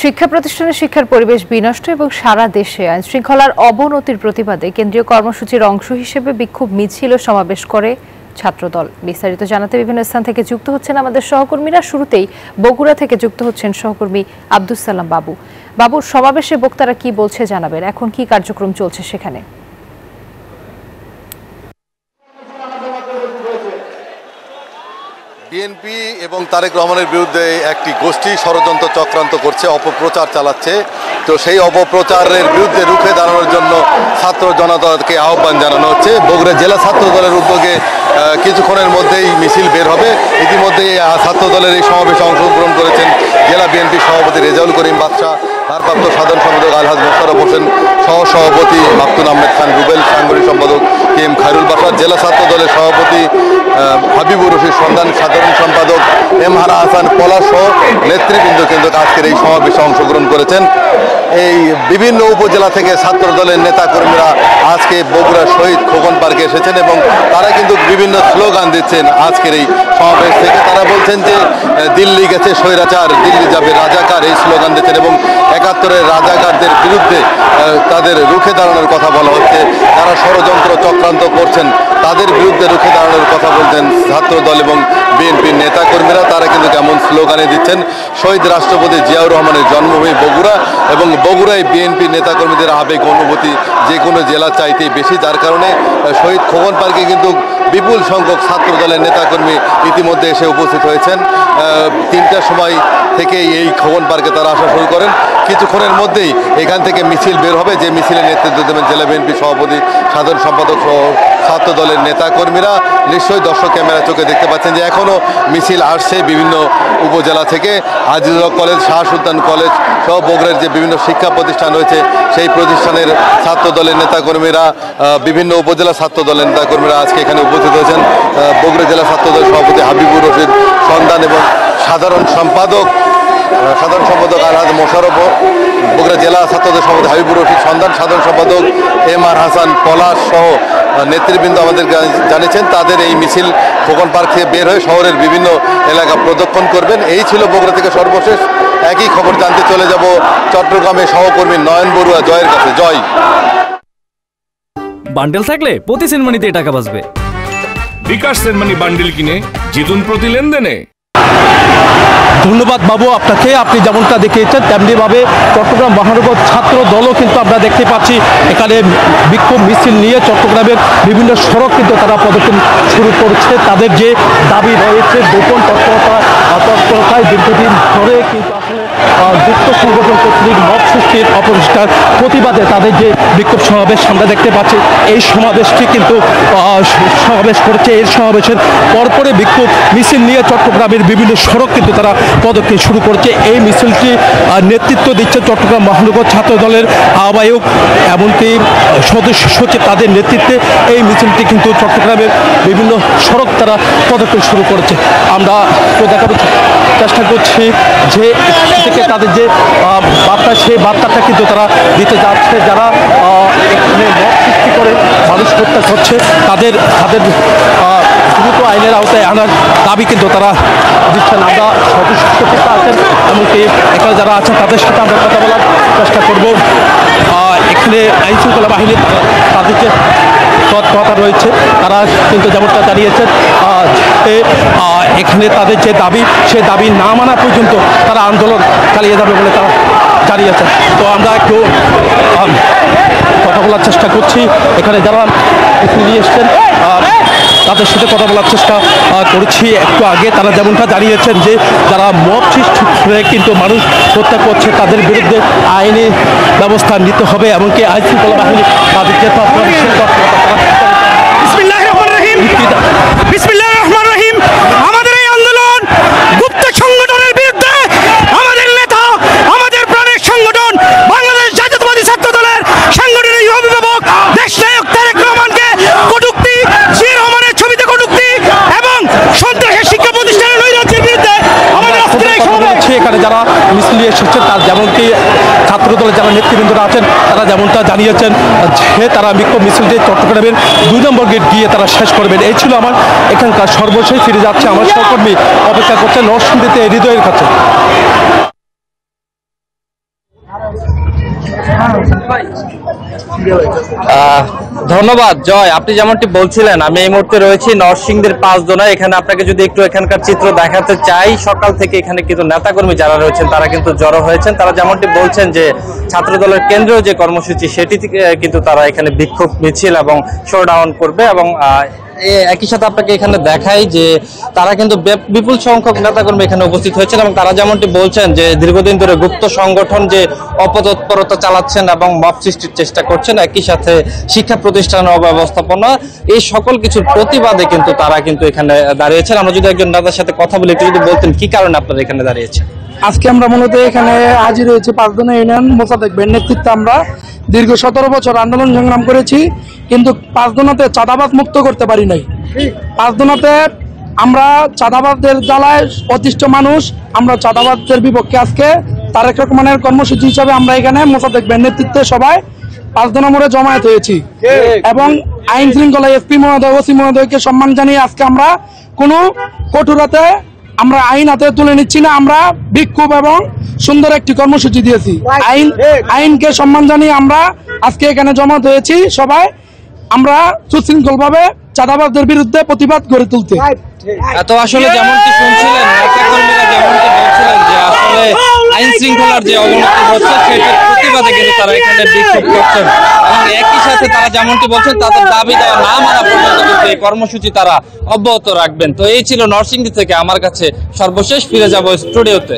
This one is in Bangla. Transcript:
শিক্ষা প্রতিষ্ঠানে শিক্ষার পরিবেশ বিনষ্ট এবং সারা দেশে আইন শৃঙ্খলার অবনতির প্রতিবাদে কেন্দ্রীয় কর্মসূচির অংশ হিসেবে বিক্ষোভ মিছিল ও সমাবেশ করে ছাত্রদল। বিস্তারিত জানাতে বিভিন্ন স্থান থেকে যুক্ত হচ্ছেন আমাদের সহকর্মীরা। শুরুতেই বগুড়া থেকে যুক্ত হচ্ছেন সহকর্মী আব্দুস সালাম বাবু। বাবু, সমাবেশে বক্তারা কি বলছে জানাবেন, এখন কি কার্যক্রম চলছে সেখানে? বিএনপি এবং তারেক রহমানের বিরুদ্ধে একটি গোষ্ঠী ষড়যন্ত্র চক্রান্ত করছে, অপপ্রচার চালাচ্ছে। তো সেই অপপ্রচারের বিরুদ্ধে রুখে দাঁড়ানোর জন্য ছাত্র জনতাকে আহ্বান জানানো হচ্ছে। বগুড়া জেলা ছাত্র দলের উদ্যোগে কিছুক্ষণের মধ্যেই মিছিল বের হবে। ইতিমধ্যেই ছাত্র দলের এই সমাবেশে অংশগ্রহণ করেছেন জেলা বিএনপি সভাপতি রেজাউল করিম বাদশাহ, ভারপ্রাপ্ত সাধারণ সম্পাদক আলহাজ মোশাররফ হোসেন, সহসভাপতি মাকতুম আহমেদ খান রুবেল, সাংগঠনিক সম্পাদক KM খায়রুল বাশার, জেলা ছাত্র দলের সভাপতি হাবিবুর রশিদ সন্ধান, সাধারণ সম্পাদক M হানা হাসান পলাশ সহ নেতৃবৃন্দ কিন্তু আজকের এই সমাবেশে অংশগ্রহণ করেছেন। এই বিভিন্ন উপজেলা থেকে ছাত্র দলের নেতাকর্মীরা আজকে বগুড়া শহীদ খোকন পার্কে এসেছেন এবং তারা কিন্তু বিভিন্ন স্লোগান দিচ্ছেন আজকের এই সমাবেশ থেকে। তারা বলছেন যে দিল্লি গেছে স্বৈরাচার, দিল্লি যাবে রাজাকার, এই স্লোগান দিচ্ছেন এবং ৭১-এর রাজাকারদের বিরুদ্ধে তাদের রুখে দাঁড়ানোর কথা বলা হচ্ছে। যারা ষড়যন্ত্র চক্রান্ত করছেন তাদের বিরুদ্ধে রুখে দাঁড়ানোর কথা বলছেন ছাত্র দল এবং বিএনপির নেতাকর্মীরা। তারা কিন্তু কেমন স্লোগানে দিচ্ছেন, শহীদ রাষ্ট্রপতি জিয়াউর রহমানের জন্মভূমি বগুড়া এবং বগুড়ায় বিএনপি নেতাকর্মীদের আবেগ অনুভূতি যে কোনো জেলা চাইতেই বেশি, যার কারণে শহীদ খোকন পার্কে কিন্তু বিপুল সংখ্যক ছাত্র দলের নেতাকর্মী ইতিমধ্যে এসে উপস্থিত হয়েছেন। ৩টার সময় থেকেই এই খোকন পার্কে তারা আসা শুরু করেন। কিছুক্ষণের মধ্যেই এখান থেকে মিছিল বের হবে, যে মিছিলের নেতৃত্ব দেবেন জেলা বিএনপি সভাপতি, সাধারণ সম্পাদক সহ ছাত্র দলের নেতাকর্মীরা। নিশ্চয়ই দর্শক ক্যামেরা চোখে দেখতে পাচ্ছেন যে এখনও মিছিল আসছে বিভিন্ন উপজেলা থেকে। আজিজুল হক কলেজ, শাহ সুলতান কলেজ সহ বগুড়ার যে বিভিন্ন শিক্ষা প্রতিষ্ঠান রয়েছে সেই প্রতিষ্ঠানের ছাত্র দলের নেতাকর্মীরা, বিভিন্ন উপজেলা ছাত্র দলের নেতাকর্মীরা আজকে এখানে উপস্থিত হয়েছেন। বগুড়া জেলা ছাত্র দলের সভাপতি হাবিবুর রশিদ সন্ধান এবং সাধারণ সম্পাদক আলহাজ মোশাররফ, বগুড়া জেলা ছাত্রদের সভাপতি হাবিবুর রশিদ সন্ধান, সাধারণ সম্পাদক M আর হাসান পলাশ সহ নেতৃবৃন্দ আমাদের জানিয়েছেন তাদের এই মিছিল খোকন পার্ক থেকে বের হয়ে শহরের বিভিন্ন এলাকা প্রদক্ষিণ করবেন। এই ছিল বগুড়া থেকে সর্বশেষ। একই খবর জানতে চলে যাব চট্টগ্রামে সহকর্মী নয়ন বড়ুয়া জয়ের কাছে। জয়, বান্ডেল থাকলে প্রতি সেনমানিতে টাকা বাঁচবে। বিকাশ সেনমানি বান্ডেল কিনে জিতুন প্রতি লেনদেনে। ধন্যবাদ বাবু আপনাকে। আপনি যেমনটা দেখিয়েছেন তেমনিভাবে চট্টগ্রাম মহানগর ছাত্র দলও কিন্তু আমরা দেখতে পাচ্ছি এখানে বিক্ষোভ মিছিল নিয়ে চট্টগ্রামের বিভিন্ন সড়ক কিন্তু তারা পদক্ষেপ শুরু করছে। তাদের যে দাবি রয়েছে গোপন তৎপরতায় দীর্ঘদিন ধরে কিন্তু আসলে যুক্ত সংগঠন কর্তৃক মব সৃষ্টির অপচেষ্টার প্রতিবাদে তাদের যে বিক্ষোভ সমাবেশ আমরা দেখতে পাচ্ছি, এই সমাবেশটি কিন্তু সমাবেশ করেছে। এই সমাবেশের পরপরে বিক্ষোভ মিছিল নিয়ে চট্টগ্রামের বিভিন্ন সড়ক কিন্তু তারা পদক্ষেপ শুরু করেছে। এই মিছিলটি নেতৃত্ব দিচ্ছে চট্টগ্রাম মহানগর ছাত্র দলের আহ্বায়ক, এমনকি সদস্য সচিব, তাদের নেতৃত্বে এই মিছিলটি কিন্তু চট্টগ্রামের বিভিন্ন সড়ক তারা পদক্ষেপ শুরু করেছে। আমরা তো দেখানোর চেষ্টা করছি যে থেকে তাদের যে বার্তা, সেই বার্তাটা কিন্তু তারা দিতে যাচ্ছে। যারা এখানে মত সৃষ্টি করে মানুষ হত্যা করছে তাদের দ্রুত আইনের আওতায় আনার দাবি কিন্তু তারা দিচ্ছেন। আমরা সদস্য সচিব আছেন, এমনকি এখানে যারা আছেন তাদের সাথে আমরা কথা বলার চেষ্টা করব। এখানে আইন শৃঙ্খলা বাহিনীর তাদের যে তৎপরতা রয়েছে তারা কিন্তু যেমনটা জানিয়েছেন এখানে তাদের যে দাবি, সে দাবি না মানা পর্যন্ত তারা আন্দোলন চালিয়ে যাবে বলে তারা জানিয়েছেন। তো আমরা একটু কথা বলার চেষ্টা করছি। এখানে যারা নিয়ে এসছেন তাদের সাথে কথা বলার চেষ্টা করেছি একটু আগে। তারা যেমনটা জানিয়েছেন যে যারা মব সৃষ্টি করে কিন্তু মানুষ হত্যা করছে তাদের বিরুদ্ধে আইনি ব্যবস্থা নিতে হবে, এমনকি আইন শৃঙ্খলা বাহিনী তাদের যে আমাদের এই আন্দোলন গুপ্ত সংগঠনের বিরুদ্ধে। আমাদের নেতা, আমাদের প্রাণের সংগঠন বাংলাদেশ জাতীয়তাবাদী ছাত্র দলের সাংগঠনিক অভিভাবক দেশনায়ক তারেক রহমানকে কটূক্তি, জিয়া রহমানের ছবিতে কটূক্তি এবং সন্ত্রাসের শিক্ষা প্রতিষ্ঠানের নৈরাজ্যের বিরুদ্ধে আমাদের এখানে যারা মিছিল নিয়ে এসেছেন তার যেমনকি ছাত্র দলের যারা নেতৃবৃন্দরা আছেন তারা যেমনটা জানিয়েছেন যে তারা বিক্ষোভ মিছিলটি চট্টগ্রামের ২ নম্বর গেট গিয়ে তারা শেষ করবেন। এই ছিল আমার এখানকার সর্বশেষ। ফিরে যাচ্ছে আমার সহকর্মী, অপেক্ষা করছে নরসিংদীতে হৃদয়ের কাছে। ধন্যবাদ জয়। আপনি যেমনটি বলছিলেন, আমি এই মুহূর্তে রয়েছি নরসিংদীর 5 জোনায়। এখানে আপনাকে যদি একটু এখানকার চিত্র দেখাতে চাই, সকাল থেকে এখানে কিন্তু নেতাকর্মী যারা রয়েছেন তারা কিন্তু জড়ো হয়েছেন। তারা যেমনটি বলছেন যে ছাত্র দলের কেন্দ্রীয় যে কর্মসূচি সেটি থেকে কিন্তু তারা এখানে বিক্ষোভ মিছিল এবং শোডাউন করবে। এবং একই সাথে আপনাকে এখানে দেখাই যে তারা কিন্তু বিপুল সংখ্যক নেতাকর্মী এখানে উপস্থিত হয়েছেন এবং তারা যেমনটি বলছেন যে দীর্ঘদিন ধরে গুপ্ত সংগঠন যে অপতৎপরতা চালাচ্ছেন এবং মব সৃষ্টির চেষ্টা করছেন, একই সাথে শিক্ষা প্রতিষ্ঠানের অব্যবস্থাপনা, এই সকল কিছুর প্রতিবাদে কিন্তু তারা কিন্তু এখানে দাঁড়িয়েছেন। আমরা যদি একজন নেতার সাথে কথা বলি, একটু যদি বলতেন কি কারণে আপনারা এখানে দাঁড়িয়েছেন? আজকে আমরা মূলত এখানে হাজির হয়েছি 5 জনের ইউনিয়ন মোসাদ্দেক ভাইয়ের নেতৃত্বে। আমরা দীর্ঘ 17 বছর আন্দোলন সংগ্রাম করেছি, কিন্তু 5 জনাতে চাঁদাবাজ মুক্ত করতে পারি নাই। 5 জনাতে আমরা চাঁদাবাজদের জ্বালায় অতিষ্ঠ মানুষ, আমরা চাঁদাবাজদের বিপক্ষে আজকে তারেক রহমানের কর্মসূচি হিসাবে আমরা এখানে মোসাদ্দেক ভাইয়ের নেতৃত্বে সবাই 5 জনা মোড়ে জমায়েত হয়েছি এবং আইন শৃঙ্খলা এসপি মহোদয়, ওসি মহোদয়কে সম্মান জানিয়ে আজকে আমরা কোনো কঠোরতে আমরা আইন হাতে তুলে নিচ্ছি না। আমরা বিক্ষোভ এবং সুন্দর একটি কর্মসূচি দিয়েছি। আইনকে সম্মান জানিয়ে আমরা আজকে এখানে জমায়েত হয়েছি সবাই, আমরা সুশৃঙ্খল ভাবে চাঁদাবাজদের বিরুদ্ধে প্রতিবাদ গড়ে তুলতে। এত আসলে যেমনটি শুনছিলেন, নেতাকর্মীরা যেমনটি বলছিলেন যে আসলে আইন শৃঙ্খলার যে অবনতি হচ্ছে সেটার প্রতিবাদে কিন্তু তারা এখানে বিক্ষোভ করছেন এবং একই সাথে তারা যেমনটি বলছেন তাদের দাবি দেওয়া না মানা পর্যন্ত কিন্তু এই কর্মসূচি তারা অব্যাহত রাখবেন। তো এই ছিল নরসিংদী থেকে আমার কাছে সর্বশেষ, ফিরে যাব স্টুডিওতে।